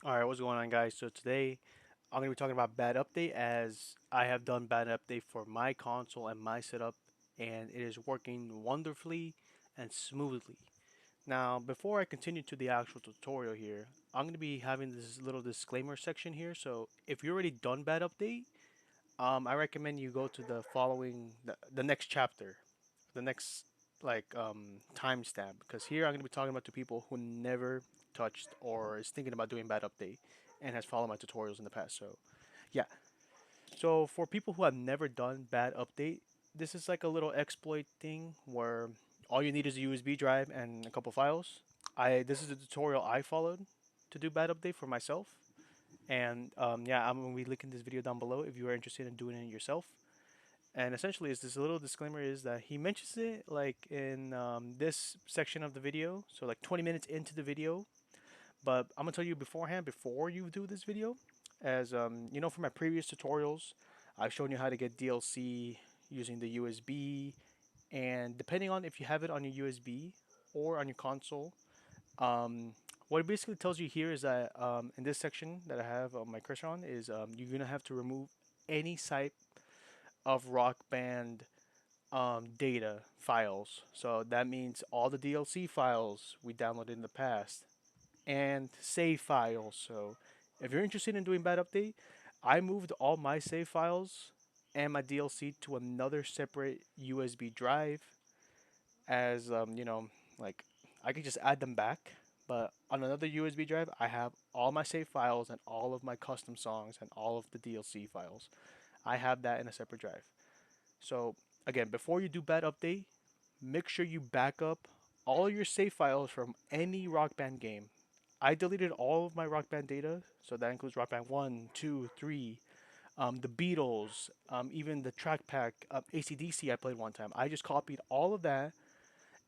Alright, what's going on, guys? So today I'm going to be talking about bad update, as I have done bad update for my console and my setup, and it is working wonderfully and smoothly. Now, before I continue to the actual tutorial here, I'm going to be having this little disclaimer section here. So if you're already done bad update, I recommend you go to the next chapter, the next timestamp, because here I'm going to be talking about to people who never touched or is thinking about doing bad update and has followed my tutorials in the past. So yeah, so for people who have never done bad update, this is like a little exploit thing where all you need is a USB drive and a couple files. I This is the tutorial I followed to do bad update for myself. And yeah, I'm gonna be linking this video down below if you are interested in doing it yourself. And essentially, is this little disclaimer is that he mentions it like in this section of the video, so like 20 minutes into the video. But I'm gonna tell you beforehand, before you do this video, as you know from my previous tutorials, I've shown you how to get DLC using the USB, and depending on if you have it on your USB or on your console, what it basically tells you here is that in this section that I have my cursor on is you're gonna have to remove any site of Rock Band data files. So that means all the DLC files we downloaded in the past and save files. So if you're interested in doing bad update, I moved all my save files and my DLC to another separate USB drive, as like I could just add them back. But on another USB drive, I have all my save files and all of my custom songs and all of the DLC files. I have that in a separate drive. So again, before you do bad update, make sure you back up all your save files from any Rock Band game. I deleted all of my Rock Band data, so that includes Rock Band 1, 2, 3, the Beatles, even the track pack, ACDC I played one time. I just copied all of that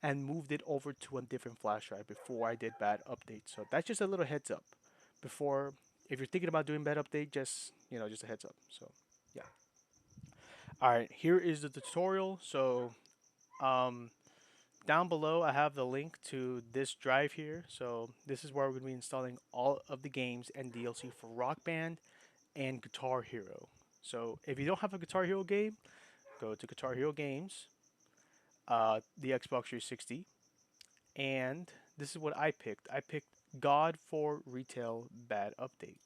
and moved it over to a different flash drive before I did bad update. So that's just a little heads up before, if you're thinking about doing bad update, just a heads up. So yeah. All right, here is the tutorial. So um, down below, I have the link to this drive here. So this is where we're going to be installing all of the games and DLC for Rock Band and Guitar Hero. So if you don't have a Guitar Hero game, go to Guitar Hero Games, the Xbox 360, and this is what I picked. I picked God for Retail Bad Update.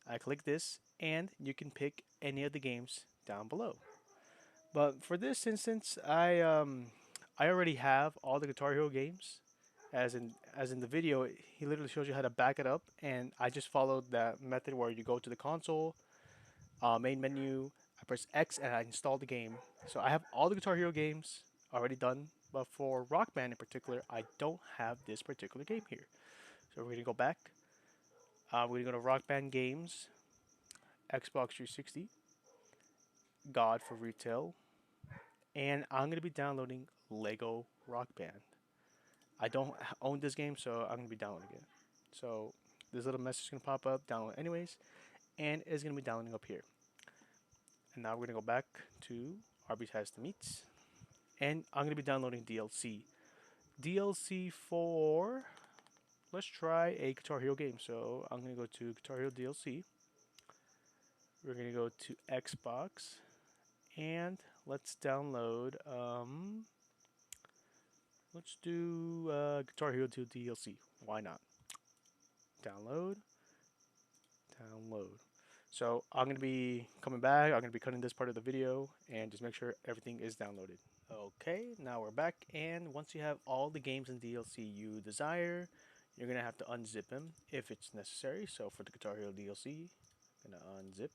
I click this, and you can pick any of the games down below. But for this instance, I already have all the Guitar Hero games. As in the video, he literally shows you how to back it up, and I just followed that method where you go to the console, main menu, I press X, and I install the game. So I have all the Guitar Hero games already done, but for Rock Band in particular, I don't have this particular game here. So we're gonna go back. We're gonna go to Rock Band Games, Xbox 360, God for Retail, and I'm gonna be downloading Lego Rock Band. I don't own this game, so I'm gonna be downloading it. So this little message is gonna pop up, download anyways, and it's gonna be downloading up here. And now we're gonna go back to Arby's Has the Meats, and I'm gonna be downloading DLC. DLC for, let's try a Guitar Hero game. So I'm gonna go to Guitar Hero DLC. We're gonna go to Xbox, and let's download. Let's do Guitar Hero 2 DLC. Why not? Download, download. So I'm going to be coming back. I'm going to be cutting this part of the video and just make sure everything is downloaded. Okay, now we're back. And once you have all the games and DLC you desire, you're going to have to unzip them if it's necessary. So for the Guitar Hero DLC, I'm going to unzip.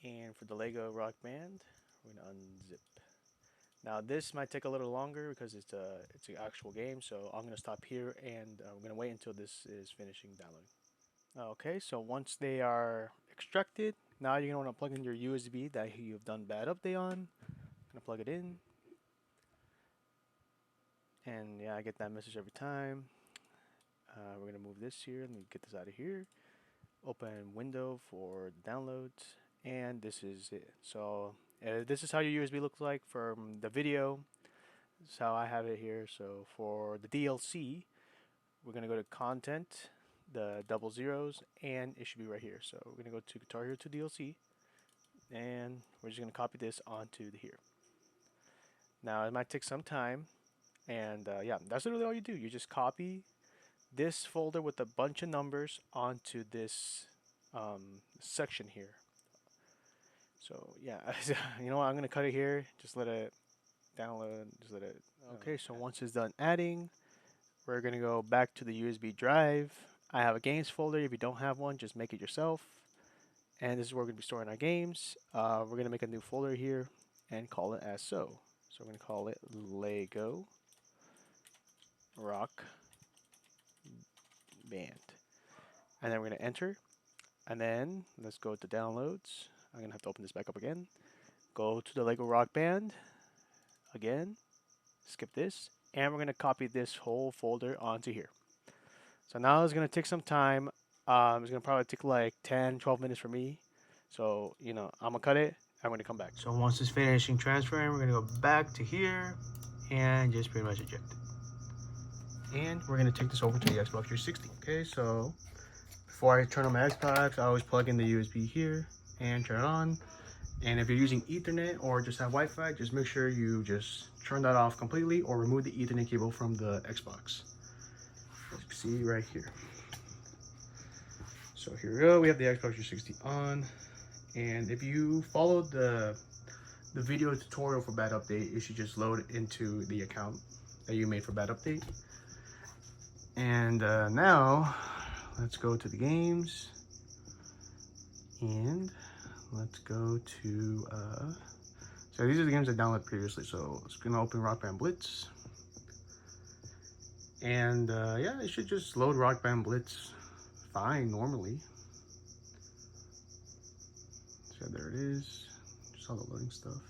And for the Lego Rock Band, we're going to unzip. Now this might take a little longer because it's an actual game, so I'm gonna stop here and I'm gonna wait until this is finishing downloading. Okay, so once they are extracted, now you're gonna want to plug in your USB that you've done bad update on. Gonna plug it in, and yeah, I get that message every time. We're gonna move this here. Let me get this out of here. Open window for downloads, and this is it. So this is how your USB looks like from the video. This is how I have it here. So for the DLC, we're gonna go to content, the double zeros, and it should be right here. So we're gonna go to Guitar Hero 2 DLC, and we're just gonna copy this onto the here. Now it might take some time, and yeah, that's literally all you do. You just copy this folder with a bunch of numbers onto this section here. So yeah, you know what? I'm gonna cut it here. Just let it download. Just let it. Okay, so once it's done adding, we're gonna go back to the USB drive. I have a games folder. If you don't have one, just make it yourself. And this is where we're gonna be storing our games. We're gonna make a new folder here and call it as so. So we're gonna call it Lego Rock Band. And then we're gonna enter. And then let's go to downloads. I'm gonna have to open this back up again. Go to the Lego Rock Band again. Skip this. And we're gonna copy this whole folder onto here. So now it's gonna take some time. It's gonna probably take like 10, 12 minutes for me. So, you know, I'm gonna cut it. I'm gonna come back. So once it's finishing transferring, we're gonna go back to here and just pretty much eject it. And we're gonna take this over to the Xbox 360. Okay, so before I turn on my Xbox, I always plug in the USB here and turn it on. And if you're using Ethernet or just have Wi-Fi, just make sure you just turn that off completely or remove the Ethernet cable from the Xbox. As you can see right here. So here we go, we have the Xbox 360 on. And if you followed the video tutorial for Bad Update, it should just load into the account that you made for Bad Update. And now, let's go to the games. And let's go to, so these are the games I downloaded previously. So it's gonna open Rock Band Blitz. And yeah, it should just load Rock Band Blitz fine normally. So there it is. Just all the loading stuff.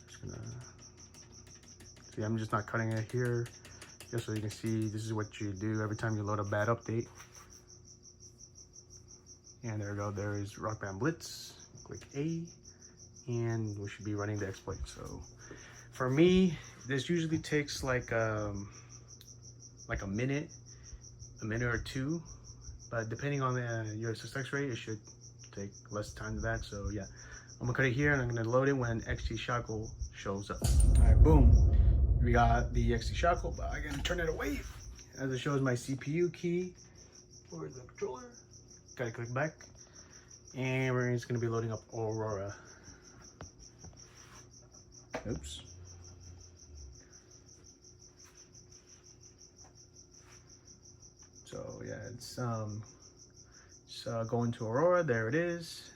Just gonna see, I'm just not cutting it here, just so you can see this is what you do every time you load a Bad Update. And there we go, there is Rock Band Blitz. Click A, and we should be running the exploit. So for me, this usually takes like a minute or two, but depending on your success rate, it should take less time than that. So yeah, I'm gonna cut it here and I'm gonna load it when XT Shackle shows up. All right, boom, we got the XT Shackle, but I gotta turn it away as it shows my CPU key for the controller. Gotta click back, and we're just gonna be loading up Aurora. Oops. So yeah, it's going to Aurora. There it is.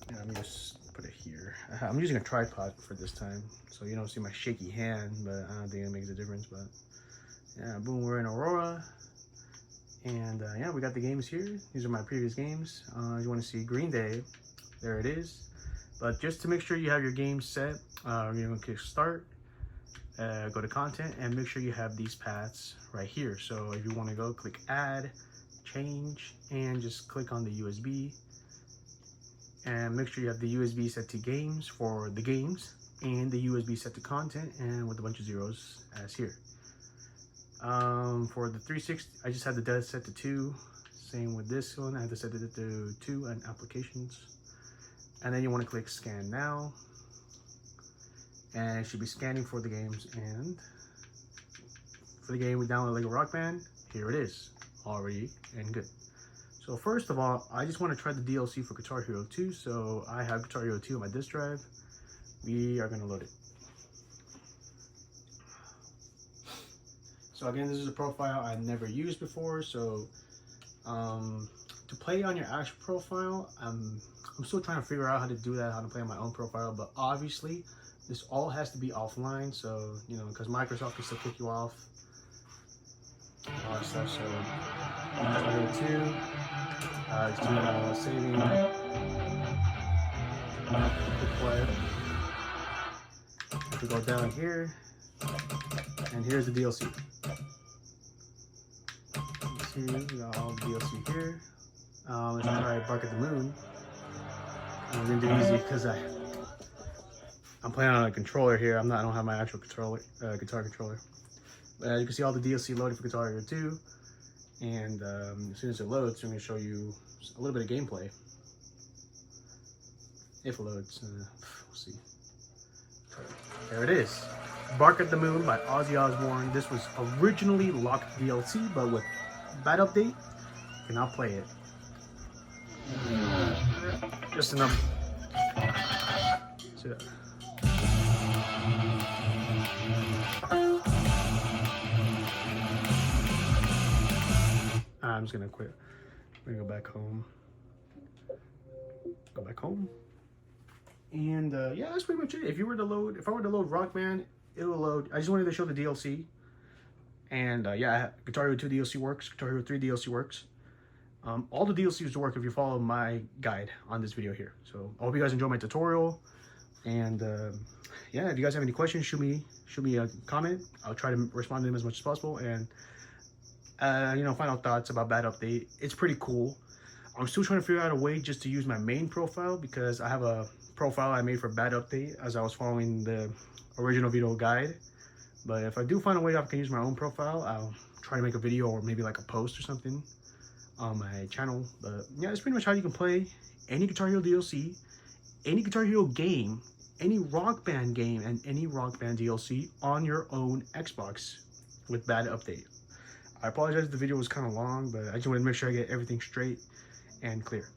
And let me just put it here. I'm using a tripod for this time, so you don't see my shaky hand, but I don't think it makes a difference. But yeah, boom, we're in Aurora. And yeah, we got the games here. These are my previous games. You want to see Green Day, there it is. But just to make sure you have your games set, you're going to click Start, go to Content, and make sure you have these paths right here. So if you want to go, click Add, Change, and just click on the USB. And make sure you have the USB set to Games for the games, and the USB set to Content, and with a bunch of zeros as here. For the 360, I just had the dead set to 2. Same with this one, I had to set it to 2 and applications. And then you want to click Scan Now. And it should be scanning for the games. And for the game we downloaded Lego Rock Band, here it is, already and good. So first of all, I just want to try the DLC for Guitar Hero 2. So I have Guitar Hero 2 on my disk drive. We are going to load it. So again, this is a profile I never used before. So to play on your actual profile, I'm still trying to figure out how to do that, how to play on my own profile. But obviously, this all has to be offline. So, you know, because Microsoft can still kick you off. All that stuff. So, Guitar 2, it's doing saving. Quick play. We go down here, and here's the DLC. See, we got all the DLC here. Let's try Bark at the Moon. I'm gonna do easy because I'm playing on a controller here. I don't have my actual controller, guitar controller. But as you can see, all the DLC loaded for Guitar Hero 2. And as soon as it loads, I'm going to show you a little bit of gameplay. If it loads, we'll see. There it is. Bark at the Moon by Ozzy Osbourne. This was originally locked DLC, but with bad update, you cannot play it. Just enough. See that? I'm just gonna quit. I'm gonna go back home. Go back home. And yeah, that's pretty much it. If I were to load Rock Band, it will load. I just wanted to show the DLC. And yeah, Guitar Hero 2 DLC works. Guitar Hero 3 DLC works. All the DLCs work if you follow my guide on this video here. So I hope you guys enjoy my tutorial. And yeah, if you guys have any questions, shoot me a comment. I'll try to respond to them as much as possible. And you know, final thoughts about Bad Update. It's pretty cool. I'm still trying to figure out a way just to use my main profile, because I have a profile I made for Bad Update as I was following the original video guide. But if I do find a way I can use my own profile, I'll try to make a video or maybe like a post or something on my channel. But yeah, that's pretty much how you can play any Guitar Hero DLC, any Guitar Hero game, any Rock Band game, and any Rock Band DLC on your own Xbox with Bad Update. I apologize if the video was kind of long, but I just wanted to make sure I get everything straight and clear.